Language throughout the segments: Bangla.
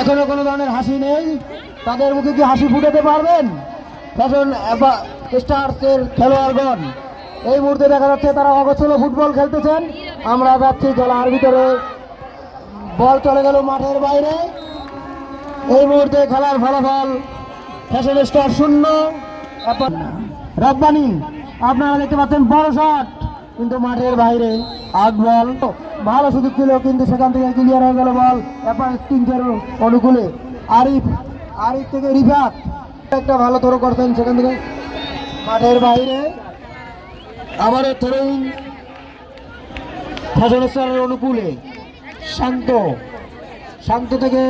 এখনো কোনো ধরনের হাসি নেই, তাদের মুখে কি হাসি ফুটাতে পারবেন ফ্যাশন স্টার্সের খেলোয়াড়গণ? এই মুহূর্তে দেখা যাচ্ছে তারা অগোছলো ফুটবল খেলতেছেন। আমরা যাচ্ছি খেলার ভিতরে, বল চলে গেল মাঠের বাইরে। এই মুহূর্তে খেলার ফলাফল ফ্যাশন স্টার 0। রব্বানি আপনারা দেখতে পাচ্ছেন বড় শট, কিন্তু মাঠের বাইরে। আট বল, ভালো সুযোগ ছিল কিন্তু সেখান থেকে ক্লিয়ার হয়ে গেল বল কিংসের অনুকূলে। আরিফ থেকে রিফাত একটা ভালো থ্রো করতেন, সেখান থেকে মাঠের বাইরে। আবারও থ্রোইং ফ্যাশন স্টারের অনুকূলে। শান্ত থেকে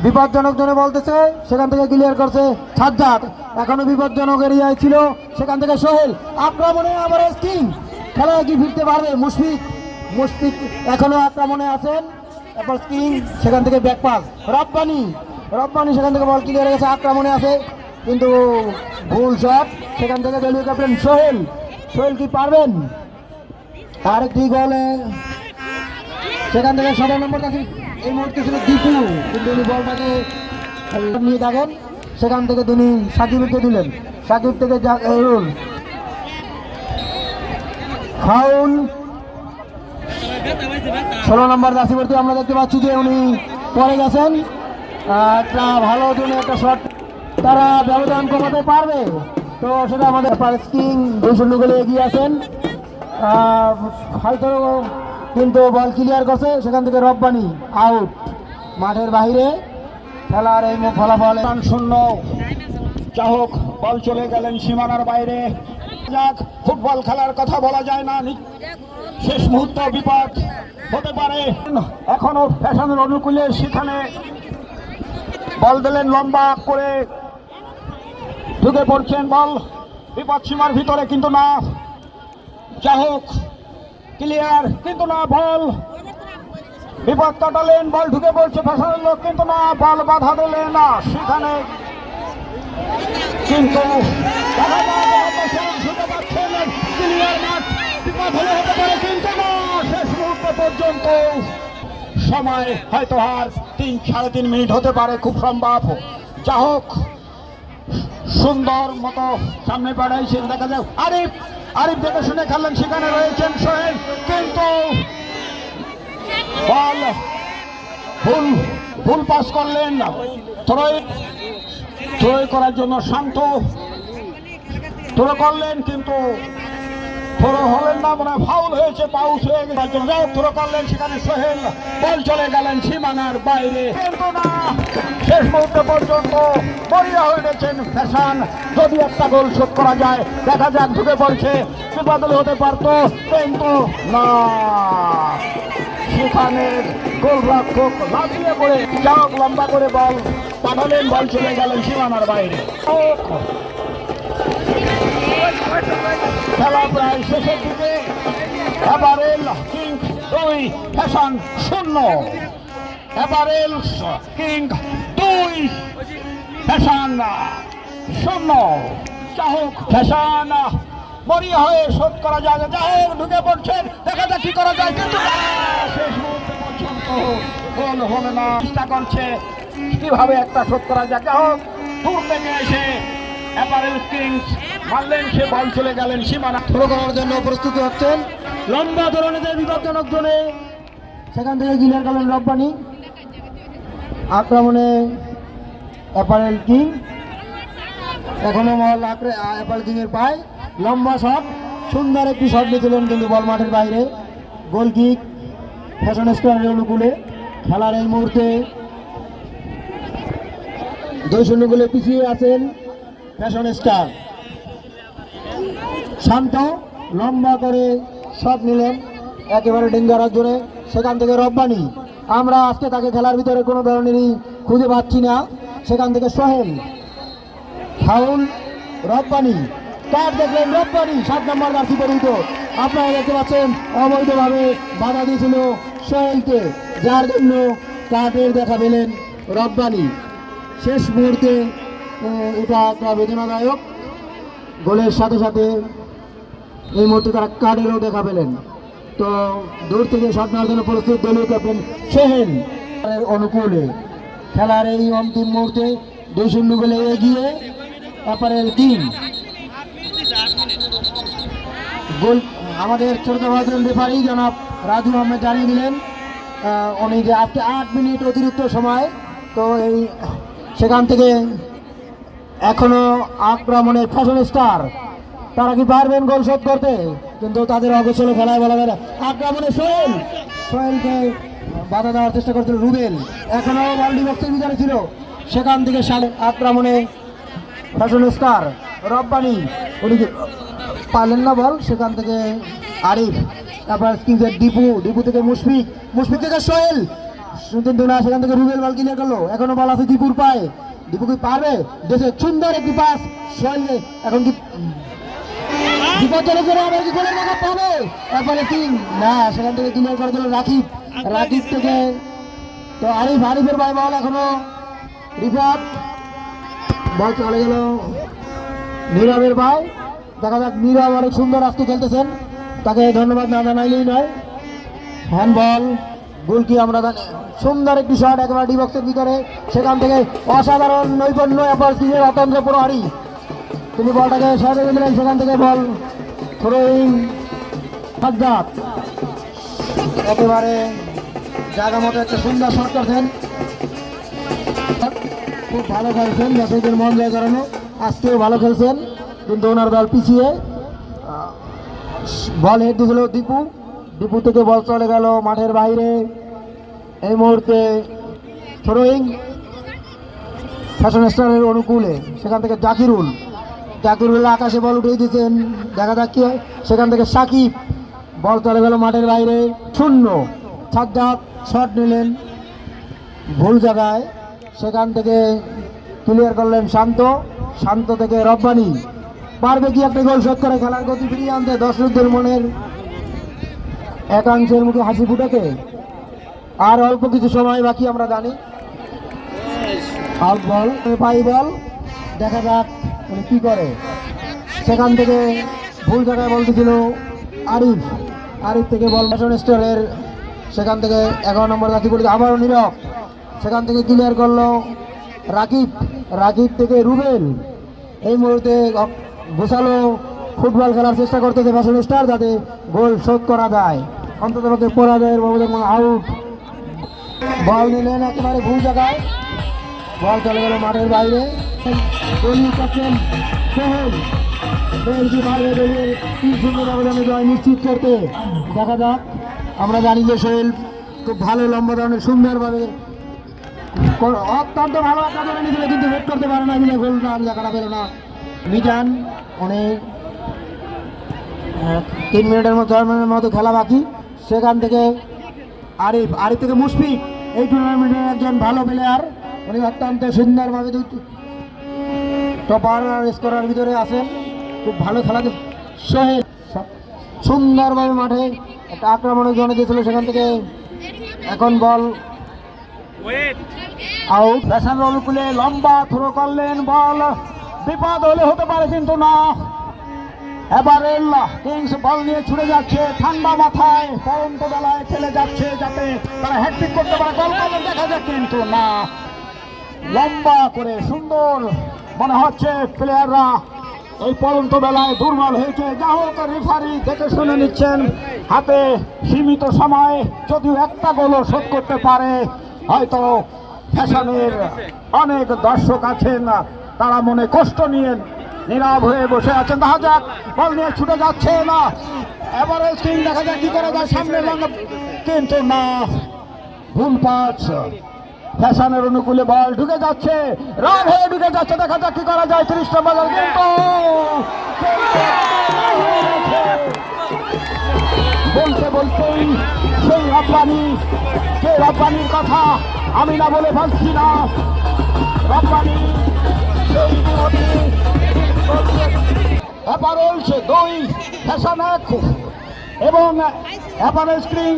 বিপজ্জনক জোনে বলতেছে, সেখান থেকে ক্লিয়ার করছে সাজ্জাদ। এখনো বিপজ্জনক এরিয়ায় ছিল, সেখান থেকে সোহেল আক্রমণে। আবার কিং খেলায় কি ফিরতে পারবে? মুশফিক এখনো আক্রমণে আছেন। এরপর কিং, সেখান থেকে ব্যাকপাস রব্বানি সেখান থেকে বল ক্লিয়ার হয়ে গেছে, আক্রমণে আছে কিন্তু ভুল শট। সেখান থেকে দলীয় ক্যাপ্টেন সোহেল কি পারবেন? আরেকটি গোলে সেখান থেকে 17 নম্বর কাছে এই মুহূর্তে ছিল দীপু, কিন্তু উনি বলটাকে নিয়ে থাকেন। সেখান থেকে তিনি সাকিবকে দিলেন, সাকিব থেকে ফাউল। 16 নম্বর জাসিবর্তী আমরা দেখতে পাচ্ছি যে উনি পরে গেছেন। একটা ভালো জন্য একটা শট, তারা ব্যবধান কমাতে পারবে, তো সেটা আমাদের কিং 2-0 গোলে এগিয়ে আছেন। হয়তো কিন্তু বল ক্লিয়ার করছে, সেখান থেকে রব্বানি আউট, মাঠের বাইরে। খেলার এই ফলাফল 0। যা হোক, বল চলে গেলেন সীমানার বাইরে। যাক, ফুটবল খেলার কথা বলা যায় না, শেষ মুহূর্তে বিপদ হতে পারে। এখনো ফ্যাশনের অনুকূলে সেখানে বল দিলেন, লম্বা করে ঢুকে পড়ছেন, বল বিপদ সীমার ভিতরে, কিন্তু না। যা হোক, ক্লিয়ার, কিন্তু না, বল বিপদ কাটালেন, বল ঢুকে পড়ছে ফ্যাশনের লোক, কিন্তু না, বল বাধা দিলেন না সেখানে। কিন্তু ঢুকে পাচ্ছেন, ক্লিয়ার মাঠ, বিপদ হলে হতে পারে, কিন্তু না, শেষ মুহূর্ত পর্যন্ত সময় হয়তো আর 3-3.5 মিনিট হতে পারে, খুব সম্ভব। যা হোক, সুন্দর মতো সামনে বাড়াইছেন, দেখা যায় আরিফ দেখে শুনে খেললেন, সেখানে রয়েছেন সোহেল, কিন্তু বল ভুল পাস করলেন। থ্রো করার জন্য শান্ত থ্রো করলেন, কিন্তু থ্রো হলেন না, মনে ফাউল হয়েছে, পাউস হয়ে গেছে। থ্রো করলেন, সেখানে সোহেল, বল চলে গেলেন সীমানার বাইরে, কিন্তু না, শেষ মুহূর্ত পর্যন্ত মরিয়া হয়ে গেছেন ফ্যাশন। যদি একটা গোল শোধ করা যায়, দেখা যাক, ঢুকে পড়ছে, বিবাদল হতে পারত, কিন্তু না, সেখানে গোলরক্ষক লাফিয়ে পড়ে যাওক, লম্বা করে বল পাঠালেন, বল চলে গেলেন সীমানার বাইরে। খেলা প্রায় শেষের দিকে। এবারেল কিং 2, ফ্যাশন 0। এবারেল কিং 2, ফ্যাশন 0। যা হোক, ফ্যাশন মরিয়া হয়ে শোধ করা যায়, যা হোক, ঢুকে পড়ছেন, দেখা যাক কি করা যায়, কিন্তু শেষ মুহূর্তে পর্যন্ত গোল হলো না। চেষ্টা করছে কিভাবে একটা শোধ করা যায়, যা হোক, দূর থেকে এসে অ্যাপারেল কিংস মারলেন, সে বল চলে গেলেন সীমানা। থ্রো করার জন্য প্রস্তুতি হচ্ছেন, লম্বা ধরনের বিপজ্জনক জোনে, সেখান থেকে ক্লিয়ার করলেন রব্বানি। আক্রমণে অ্যাপারেল কিং, এখনো বল অ্যাপারেল কিং এর পায়, লম্বা শট, সুন্দর একটি শট নিয়েছিলেন, কিন্তু বল মাঠের বাইরে। গোল কিক ফ্যাশন স্টারের অনুকূলে। খেলার এই মুহূর্তে 2-0 গোলে পিছিয়ে আছেন ফ্যাশন স্টার। শান্ত লম্বা করে শট নিলেন একেবারে ডেঞ্জারাস জোনে, সেখান থেকে রব্বানি। আমরা আজকে তাকে খেলার ভিতরে কোনো ধরনেরই খুঁজে পাচ্ছি না। সেখান থেকে সোহেল, ফাউল, রব্বানি, কার্ড দেখলেন রব্বানি, 7 নম্বর জার্সি পরিহিত। আপনারা দেখতে পাচ্ছেন অবৈধভাবে বাধা দিয়েছিল সোহেলকে, যার জন্য কার্ডের দেখা পেলেন রব্বানি। শেষ মুহূর্তে এটা একটা বেদনাদায়ক গোলের সাথে সাথে এই মুহূর্তে তারা কার্ডেরও দেখা পেলেন। তো দূর থেকে শট নেওয়ার জন্য প্রস্তুত দলীয় ক্যাপ্টেন সোহেল, অনুকূলে খেলার এই অন্তিম মুহূর্তে 2-0 গোলে এগিয়ে অপরের টিম। গোল আমাদের ছোট ভাজন রেফারি জনাব রাজু আহমেদ জানিয়ে দিলেন উনি যে আজকে 8 মিনিট অতিরিক্ত সময়, তো এই সেখান থেকে এখনো আক্রমণে ফ্যাশন স্টার তারা কি পারবেন গোল শোধ করতে, কিন্তু তাদের অগোছল খেলায় বলা যায় না। আক্রমণে সোহেলকে বাধা দেওয়ার চেষ্টা করছিল রুবেল, এখনো বলটি বক্সের ভিতরে ছিল, সেখান থেকে আক্রমণে ফ্যাশন স্টার রব্বানি উনি পারলেন না বল, সেখান থেকে আরিফ, তারপর ডিপু থেকে মুশফিক থেকে সোহেল কিন্তু না, সেখান থেকে রুবেল বল ক্লিয়ার করলো, এখনো বল আছে দীপুর পায়ে, দীপু কি পারবে দেশে সুন্দর একটি পাস সোহেলকে, এখন কি বিপজ্জনক করে আবার কি গোলের জায়গা পাবে, তারপরে তিন না, সেখান থেকে ক্লিয়ার করে দিল রাকিব থেকে, তো আরিফের ভাই বল এখনো রিফাত, বল চলে গেল নীরবের ভাই, দেখা যাক নীরব অনেক সুন্দর আজকে খেলতেছেন, তাকে ধন্যবাদ না জানাইলেই নয়। হ্যান্ডবল গোলকি আমরা জানি, সুন্দর একটি শট একেবারে ডি বক্সের ভিতরে, সেখান থেকে অসাধারণ নৈপুণ্য অতন্ত্র প্রহারী, তিনি বলটাকে সরে দিলেন, সেখান থেকে বল থ্রোয়িং সাজ্জাদ একেবারে জায়গা মতো একটা সুন্দর শট করছেন, খুব ভালো খেলছেন, দর্শকদের মন জয় করানো, আজকেও ভালো খেলছেন, কিন্তু ওনার দল পিছিয়ে। বল হেড দিয়েছিল দীপু থেকে বল চলে গেল মাঠের বাইরে, এই মুহূর্তে থ্রোয়িং ফ্যাশন স্টারের অনুকূলে, সেখান থেকে জাকিরুল আকাশে বল উঠিয়ে দিয়েছেন, দেখা যাক কি হয়, সেখান থেকে সাকিব, বল চলে গেল মাঠের বাইরে, 0 সাজ্জাদ শট নিলেন ভুল জায়গায়, সেখান থেকে ক্লিয়ার করলেন শান্ত থেকে রব্বানি, পারবে কি একটা গোল শোধ করে খেলার গতি ফিরিয়ে আনতে দর্শকদের মনের একাংশের মুখে হাসি ফুটাতে, আর অল্প কিছু সময় বাকি আমরা জানি। আউট বল দেখা যাক উনি কি করে, সেখান থেকে ভুল জায়গায় বল দিয়েছিল আরিফ থেকে বল ফ্যাশন স্টারের, সেখান থেকে 11 নম্বর জাতি পড়ে আবারও নীরব, সেখান থেকে ক্লিয়ার করলো রাকিব থেকে রুবেল, এই মুহূর্তে গোছালো ফুটবল খেলার চেষ্টা করতেছে ফ্যাশন স্টার, যাতে গোল শোধ করা যায়, অন্তত পরাজয়ের ব্যবধান আউট। বল নিলেন একেবারে ভুল জায়গায়, বল চলে গেল মাঠের বাইরে, সোহেল দলের 3-0 ব্যবধানে জয় নিশ্চিত করতে, দেখা যাক, আমরা জানি যে সোহেল খুব ভালো লম্বা ধরনের সুন্দরভাবে অত্যন্ত ভালো একটা ধরে নিয়েছিল, কিন্তু হেড করতে পারে না, বলে গোল জায়গাটা পেল না। মিজান অনেক 3 মিনিটের মতো 4 মিনিটের মতো খেলা বাকি, সেখান থেকে আরিফ থেকে মুশফিক, এই টুর্নামেন্টের একজন ভালো প্লেয়ার, উনি অত্যন্ত সুন্দরভাবে টপার স্কোরার ভিতরে আছেন, খুব ভালো খেলা। সোহেল সুন্দরভাবে মাঠে একটা আক্রমণের জন্য দিয়েছিল, সেখান থেকে এখন বল আউট। ফ্যাশন অনুকূলে লম্বা থ্রো করলেন, বল বিপদ হলে হতে পারে, কিন্তু না, এবারে কিংস বল নিয়ে ছুটে যাচ্ছে ঠান্ডা মাথায়, পরন্ত বেলায় খেলে যাচ্ছে যাতে তারা হ্যাট্রিক করতে পারে, গোল করে দেখা যাক, কিন্তু না, লম্বা করে সুন্দর মনে হচ্ছে প্লেয়াররা এই পরন্ত বেলায় দুর্বল হয়েছে, যা হোক রেফারি দেখে শুনে নিচ্ছেন, হাতে সীমিত সময়, যদিও একটা গোলও শোধ করতে পারে, হয়তো ফ্যাশনের অনেক দর্শক আছেন, তারা মনে কষ্ট নিয়ে নীরব হয়ে বসে আছেন। দেখা যাক, বল নিয়ে ছুটে যাচ্ছে না, এবারে স্ক্রিন দেখা যাক কি করা যায়, সামনে কিন্তু না, ভুল পাস, ফ্যাশনের অনুকূলে বল ঢুকে যাচ্ছে, রান হয়ে ঢুকে যাচ্ছে, দেখা যাক কি করা যায়, 30 নম্বর, কিন্তু বলতেই সেই রব্বানির কথা আমি না বলে ভাবছি না, রব্বানি অ্যাপারেলস 2 ফ্যাশন 1 এবং অ্যাপারেল স্ক্রিন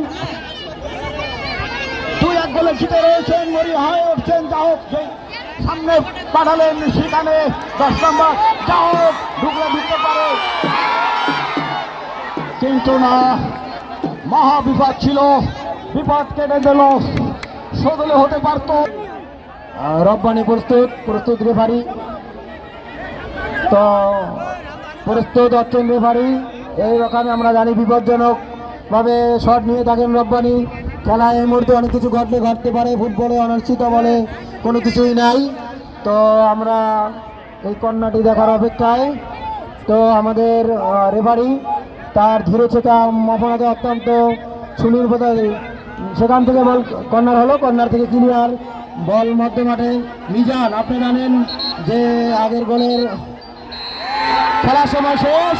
2-1 গোলে জিতে রয়েছেন, মরি হয়ে উঠছেন, যা হোক সামনে পাঠালেন, সেখানে 10 নম্বর যা হোক ঢুকতে পারে, কিন্তু না, মহা বিপদ ছিল, বিপদ কেটে দিল শোধলে হতে পারতো। রব্বানি প্রস্তুত রেফারি, তো প্রস্তুত হচ্ছেন রেফারি। এই রকম আমরা জানি বিপজ্জনক ভাবে শট নিয়ে থাকেন রব্বানি। খেলায় এই মুহূর্তে অনেক কিছু ঘটতে পারে, ফুটবলে অনিশ্চিত বলে কোনো কিছুই নাই। তো আমরা এই কর্নারটি দেখার অপেক্ষায়। তো আমাদের রেফারি তার ধীরে চেকা অপরাধে অত্যন্ত সুনির্ভর, সেখান থেকে বল কর্নার হলো, কর্নার থেকে ক্লিয়ার বল মধ্য মাঠে। মিজান, আপনি জানেন যে আগের গোলের খেলার সময় শেষ।